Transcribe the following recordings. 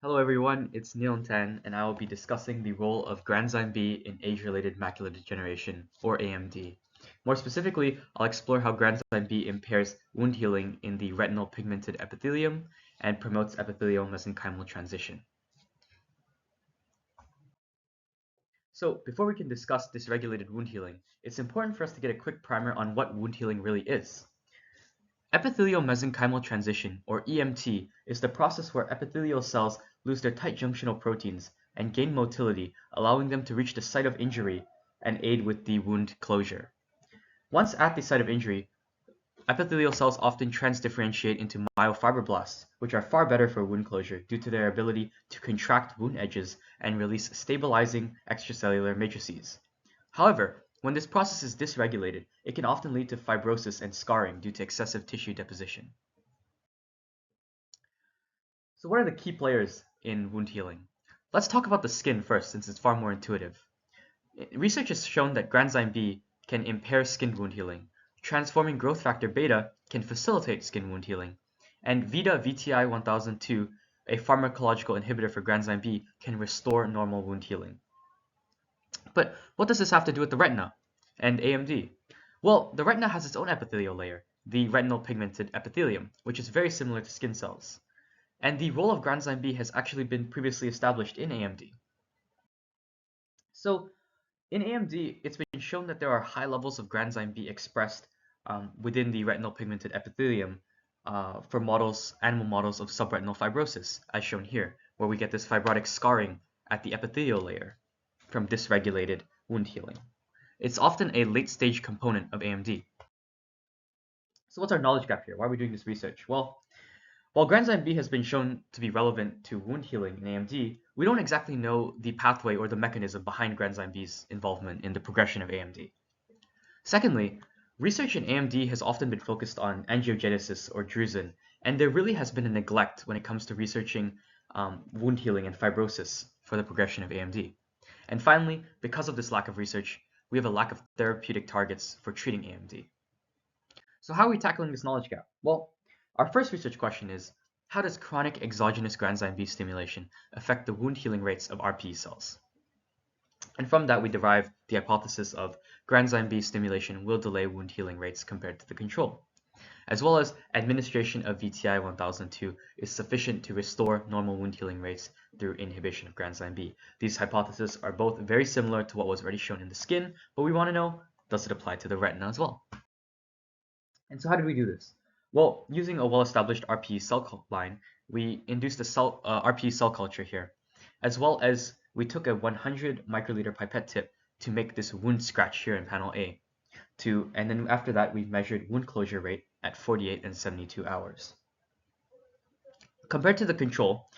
Hello everyone, it's Neil Tan, and I will be discussing the role of Granzyme B in age-related macular degeneration, or AMD. More specifically, I'll explore how Granzyme B impairs wound healing in the retinal pigmented epithelium and promotes epithelial mesenchymal transition. So, before we can discuss dysregulated wound healing, it's important for us to get a quick primer on what wound healing really is. Epithelial mesenchymal transition, or EMT, is the process where epithelial cells lose their tight junctional proteins and gain motility, allowing them to reach the site of injury and aid with the wound closure. Once at the site of injury, epithelial cells often transdifferentiate into myofibroblasts, which are far better for wound closure due to their ability to contract wound edges and release stabilizing extracellular matrices. However, when this process is dysregulated, it can often lead to fibrosis and scarring due to excessive tissue deposition. So what are the key players in wound healing? Let's talk about the skin first, since it's far more intuitive. Research has shown that Granzyme B can impair skin wound healing. Transforming growth factor beta can facilitate skin wound healing. And Vita VTI-1002, a pharmacological inhibitor for Granzyme B, can restore normal wound healing. But what does this have to do with the retina and AMD? Well, the retina has its own epithelial layer, the retinal pigmented epithelium, which is very similar to skin cells. And the role of Granzyme B has actually been previously established in AMD. So in AMD, it's been shown that there are high levels of Granzyme B expressed within the retinal pigmented epithelium for animal models of subretinal fibrosis, as shown here, where we get this fibrotic scarring at the epithelial layer from dysregulated wound healing. It's often a late-stage component of AMD. So what's our knowledge gap here? Why are we doing this research? Well, while Granzyme B has been shown to be relevant to wound healing in AMD, we don't exactly know the pathway or the mechanism behind Granzyme B's involvement in the progression of AMD. Secondly, research in AMD has often been focused on angiogenesis or drusen, and there really has been a neglect when it comes to researching wound healing and fibrosis for the progression of AMD. And finally, because of this lack of research, we have a lack of therapeutic targets for treating AMD. So how are we tackling this knowledge gap? Well, our first research question is, how does chronic exogenous Granzyme B stimulation affect the wound healing rates of RPE cells? And from that, we derive the hypothesis of Granzyme B stimulation will delay wound healing rates compared to the control, as well as administration of VTI-1002 is sufficient to restore normal wound healing rates through inhibition of Granzyme B. These hypotheses are both very similar to what was already shown in the skin, but we want to know, does it apply to the retina as well? And so how did we do this? Well, using a well-established RPE cell line, we induced a RPE cell culture here, as well as we took a 100 microliter pipette tip to make this wound scratch here in panel A. And then after that, we measured wound closure rate at 48 and 72 hours. Compared to the control,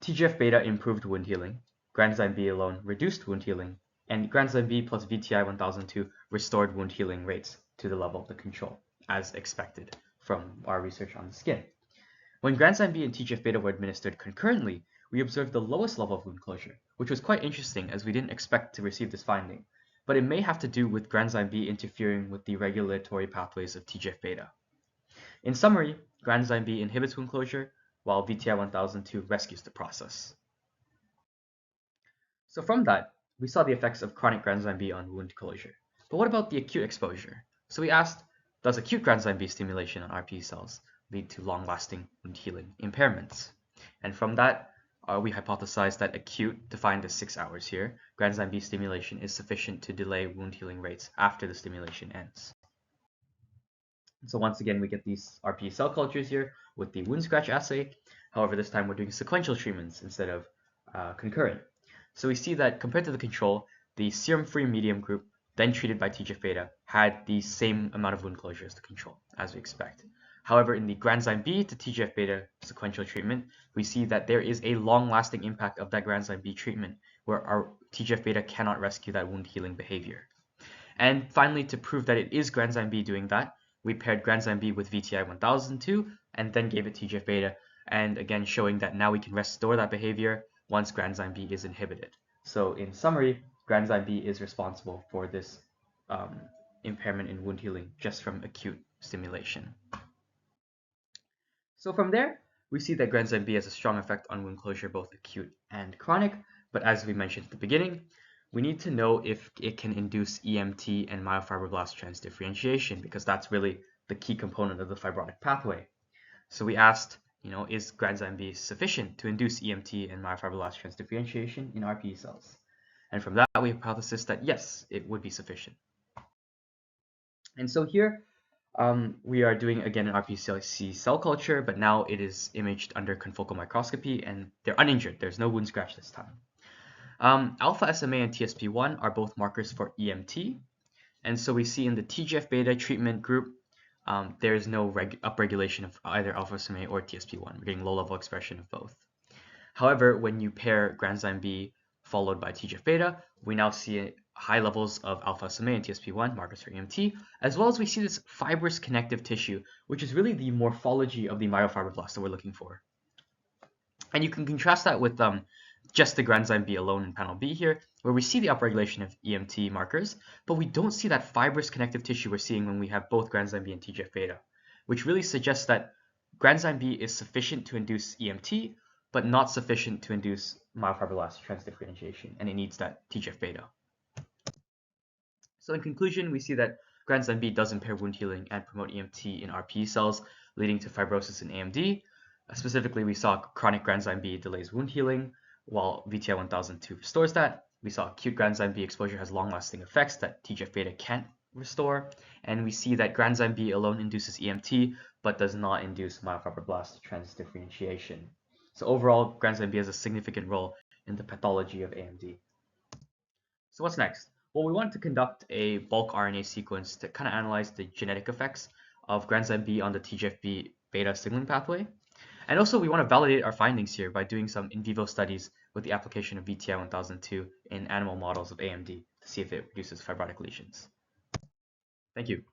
TGF-beta improved wound healing, Granzyme B alone reduced wound healing, and Granzyme B plus VTI-1002 restored wound healing rates to the level of the control, as expected from our research on the skin. When Granzyme B and TGF-beta were administered concurrently, we observed the lowest level of wound closure, which was quite interesting as we didn't expect to receive this finding, but it may have to do with Granzyme B interfering with the regulatory pathways of TGF-beta. In summary, Granzyme B inhibits wound closure, while VTI-1002 rescues the process. So from that, we saw the effects of chronic Granzyme B on wound closure. But what about the acute exposure? So we asked, does acute Granzyme B stimulation on RPE cells lead to long-lasting wound healing impairments? And from that, we hypothesized that acute, defined as 6 hours here, Granzyme B stimulation is sufficient to delay wound healing rates after the stimulation ends. So once again, we get these RPE cell cultures here with the wound scratch assay. However, this time we're doing sequential treatments instead of concurrent. So we see that compared to the control, the serum-free medium group, then treated by TGF-beta, had the same amount of wound closure as the control, as we expect. However, in the Granzyme B to TGF-beta sequential treatment, we see that there is a long-lasting impact of that Granzyme B treatment, where our TGF-beta cannot rescue that wound healing behavior. And finally, to prove that it is Granzyme B doing that, we paired Granzyme B with VTI-1002 and then gave it TGF-beta, and again showing that now we can restore that behavior once Granzyme B is inhibited. So in summary, Granzyme B is responsible for this impairment in wound healing just from acute stimulation. So from there, we see that Granzyme B has a strong effect on wound closure, both acute and chronic. But as we mentioned at the beginning, we need to know if it can induce EMT and myofibroblast transdifferentiation, because that's really the key component of the fibrotic pathway. So we asked, is Granzyme B sufficient to induce EMT and myofibroblast transdifferentiation in RPE cells? And from that, we hypothesized that yes, it would be sufficient. And so here, we are doing again an RPCLC cell culture, but now it is imaged under confocal microscopy, and they're uninjured. There's no wound scratch this time. Alpha SMA and TSP1 are both markers for EMT, and so we see in the TGF-beta treatment group, there is no upregulation of either alpha SMA or TSP1. We're getting low-level expression of both. However, when you pair Granzyme B followed by TGF-beta, we now see high levels of alpha SMA and TSP1, markers for EMT, as well as we see this fibrous connective tissue, which is really the morphology of the myofibroblast that we're looking for. And you can contrast that with just the Granzyme B alone in panel B here, where we see the upregulation of EMT markers, but we don't see that fibrous connective tissue we're seeing when we have both Granzyme B and TGF-beta, which really suggests that Granzyme B is sufficient to induce EMT, but not sufficient to induce myofibroblast transdifferentiation, and it needs that TGF-beta. So in conclusion, we see that Granzyme B does impair wound healing and promote EMT in RPE cells, leading to fibrosis in AMD. Specifically, we saw chronic Granzyme B delays wound healing, while VTI-1002 restores that. We saw acute Granzyme B exposure has long-lasting effects that TGF-beta can't restore, and we see that Granzyme B alone induces EMT, but does not induce myofibroblast transdifferentiation. So overall, Granzyme B has a significant role in the pathology of AMD. So what's next? Well, we want to conduct a bulk RNA sequence to kind of analyze the genetic effects of Granzyme B on the TGF-beta signaling pathway. And also, we want to validate our findings here by doing some in vivo studies with the application of VTI-1002 in animal models of AMD to see if it reduces fibrotic lesions. Thank you.